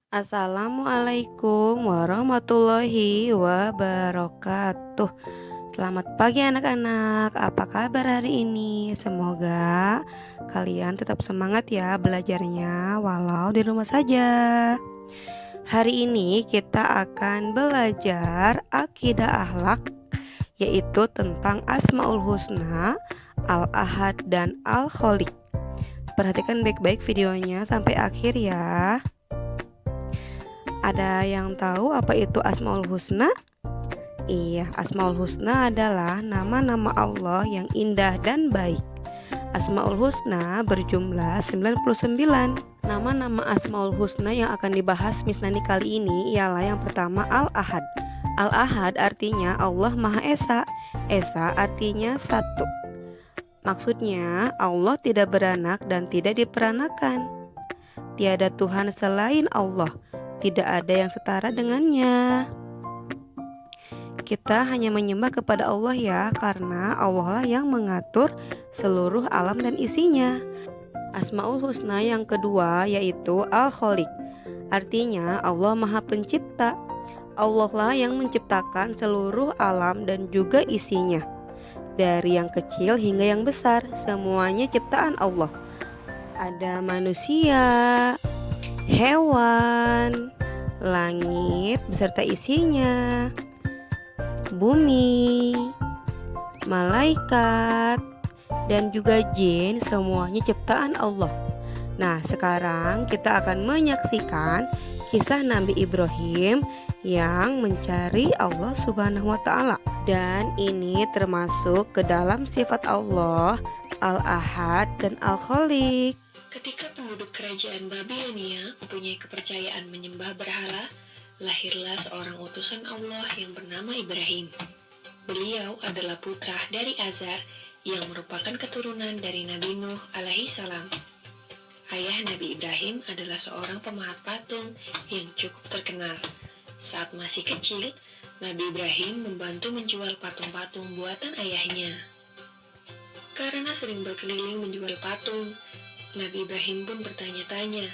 Assalamualaikum warahmatullahi wabarakatuh. Selamat pagi anak-anak. Apa kabar hari ini? Semoga kalian tetap semangat ya belajarnya walau di rumah saja. Hari ini kita akan belajar akidah akhlak, yaitu tentang Asmaul Husna, Al-Ahad dan Al-Khaliq. Perhatikan baik-baik videonya sampai akhir ya. Ada yang tahu apa itu Asmaul Husna? Iya, Asmaul Husna adalah nama-nama Allah yang indah dan baik. Asmaul Husna berjumlah 99. Nama-nama Asmaul Husna yang akan dibahas Miss Nani kali ini ialah yang pertama Al-Ahad. Al-Ahad artinya Allah Maha Esa. Esa artinya satu. Maksudnya Allah tidak beranak dan tidak diperanakan. Tiada Tuhan selain Allah. Tidak ada yang setara dengannya. Kita hanya menyembah kepada Allah ya, karena Allah lah yang mengatur seluruh alam dan isinya. Asmaul Husna yang kedua yaitu Al-Khaliq. Artinya Allah Maha Pencipta. Allah lah yang menciptakan seluruh alam dan juga isinya. Dari yang kecil hingga yang besar, semuanya ciptaan Allah. Ada manusia, hewan, langit beserta isinya, bumi, malaikat, dan juga jin, semuanya ciptaan Allah. Nah, sekarang kita akan menyaksikan kisah Nabi Ibrahim yang mencari Allah Subhanahu wa Ta'ala. Dan ini termasuk ke dalam sifat Allah, Al-Ahad dan Al-Khaliq. Ketika penduduk kerajaan Babilonia mempunyai kepercayaan menyembah berhala, lahirlah seorang utusan Allah yang bernama Ibrahim. Beliau adalah putra dari Azar yang merupakan keturunan dari Nabi Nuh alaihi salam. Ayah Nabi Ibrahim adalah seorang pemahat patung yang cukup terkenal. Saat masih kecil, Nabi Ibrahim membantu menjual patung-patung buatan ayahnya. Karena sering berkeliling menjual patung, Nabi Ibrahim pun bertanya-tanya,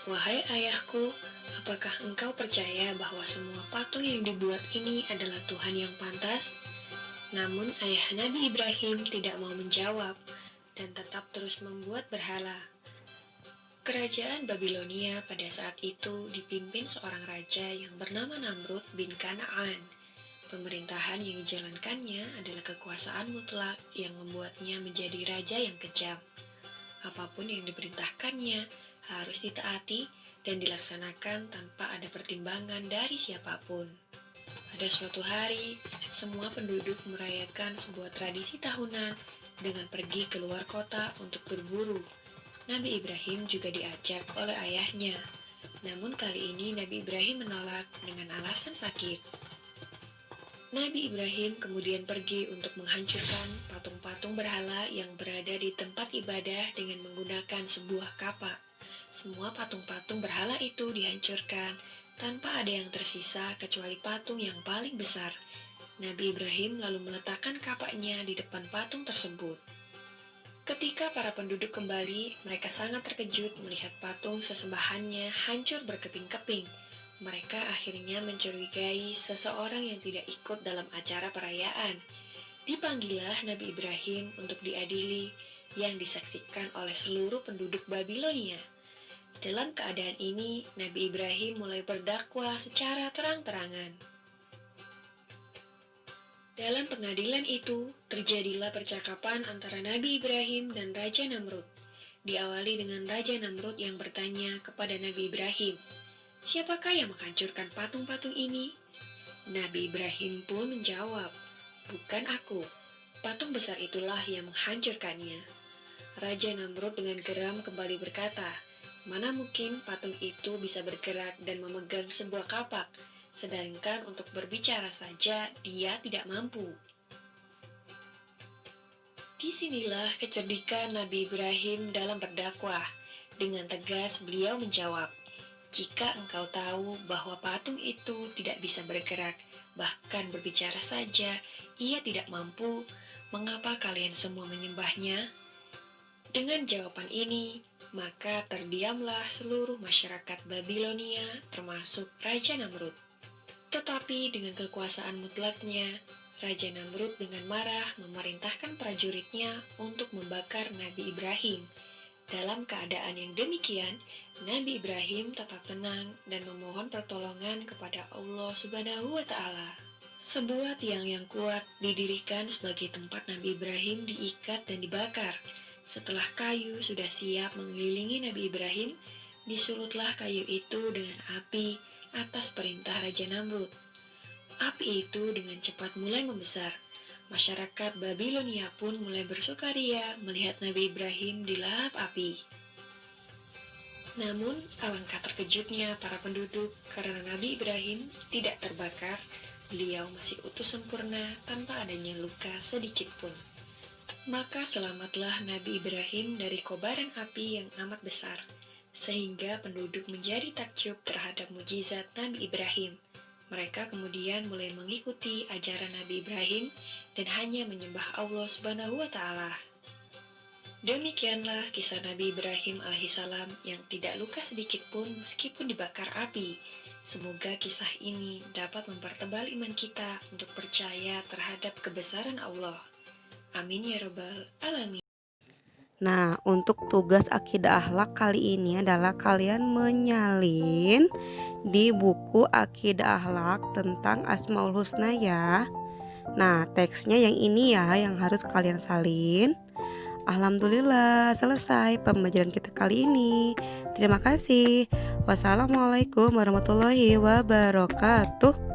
"Wahai ayahku, apakah engkau percaya bahwa semua patung yang dibuat ini adalah Tuhan yang pantas?" Namun ayah Nabi Ibrahim tidak mau menjawab dan tetap terus membuat berhala. Kerajaan Babilonia pada saat itu dipimpin seorang raja yang bernama Namrud bin Kanaan. Pemerintahan yang dijalankannya adalah kekuasaan mutlak yang membuatnya menjadi raja yang kejam. Apapun yang diperintahkannya harus ditaati dan dilaksanakan tanpa ada pertimbangan dari siapapun. Pada suatu hari, semua penduduk merayakan sebuah tradisi tahunan dengan pergi keluar kota untuk berburu. Nabi Ibrahim juga diajak oleh ayahnya. Namun kali ini Nabi Ibrahim menolak dengan alasan sakit. Nabi Ibrahim kemudian pergi untuk menghancurkan patung-patung berhala yang berada di tempat ibadah dengan menggunakan sebuah kapak. Semua patung-patung berhala itu dihancurkan tanpa ada yang tersisa kecuali patung yang paling besar. Nabi Ibrahim lalu meletakkan kapaknya di depan patung tersebut. Ketika para penduduk kembali, mereka sangat terkejut melihat patung sesembahannya hancur berkeping-keping. Mereka akhirnya mencurigai seseorang yang tidak ikut dalam acara perayaan. Dipanggillah Nabi Ibrahim untuk diadili, yang disaksikan oleh seluruh penduduk Babilonia. Dalam keadaan ini, Nabi Ibrahim mulai berdakwah secara terang-terangan. Dalam pengadilan itu, terjadilah percakapan antara Nabi Ibrahim dan Raja Namrud. Diawali dengan Raja Namrud yang bertanya kepada Nabi Ibrahim, "Siapakah yang menghancurkan patung-patung ini?" Nabi Ibrahim pun menjawab, "Bukan aku. Patung besar itulah yang menghancurkannya." Raja Namrud dengan geram kembali berkata, "Mana mungkin patung itu bisa bergerak dan memegang sebuah kapak, sedangkan untuk berbicara saja dia tidak mampu." Disinilah kecerdikan Nabi Ibrahim dalam berdakwah. Dengan tegas beliau menjawab, "Jika engkau tahu bahwa patung itu tidak bisa bergerak, bahkan berbicara saja ia tidak mampu, mengapa kalian semua menyembahnya?" Dengan jawaban ini, maka terdiamlah seluruh masyarakat Babilonia termasuk Raja Namrud. Tetapi dengan kekuasaan mutlaknya, Raja Namrud dengan marah memerintahkan prajuritnya untuk membakar Nabi Ibrahim. Dalam keadaan yang demikian, Nabi Ibrahim tetap tenang dan memohon pertolongan kepada Allah Subhanahu wa Ta'ala. Sebuah tiang yang kuat didirikan sebagai tempat Nabi Ibrahim diikat dan dibakar. Setelah kayu sudah siap mengelilingi Nabi Ibrahim, disulutlah kayu itu dengan api atas perintah Raja Namrud. Api itu dengan cepat mulai membesar. Masyarakat Babilonia pun mulai bersukaria melihat Nabi Ibrahim dilahap api. Namun, alangkah terkejutnya para penduduk karena Nabi Ibrahim tidak terbakar. Beliau masih utuh sempurna tanpa adanya luka sedikit pun. Maka selamatlah Nabi Ibrahim dari kobaran api yang amat besar, sehingga penduduk menjadi takjub terhadap mukjizat Nabi Ibrahim. Mereka kemudian mulai mengikuti ajaran Nabi Ibrahim dan hanya menyembah Allah Subhanahu wa Ta'ala. Demikianlah kisah Nabi Ibrahim alaihissalam yang tidak luka sedikit pun meskipun dibakar api. Semoga kisah ini dapat mempertebal iman kita untuk percaya terhadap kebesaran Allah. Amin ya rabbal alamin. Nah, untuk tugas akidah akhlak kali ini adalah kalian menyalin di buku akidah akhlak tentang Asmaul Husna ya. Nah, teksnya yang ini ya yang harus kalian salin. Alhamdulillah selesai pembelajaran kita kali ini. Terima kasih. Wassalamualaikum warahmatullahi wabarakatuh.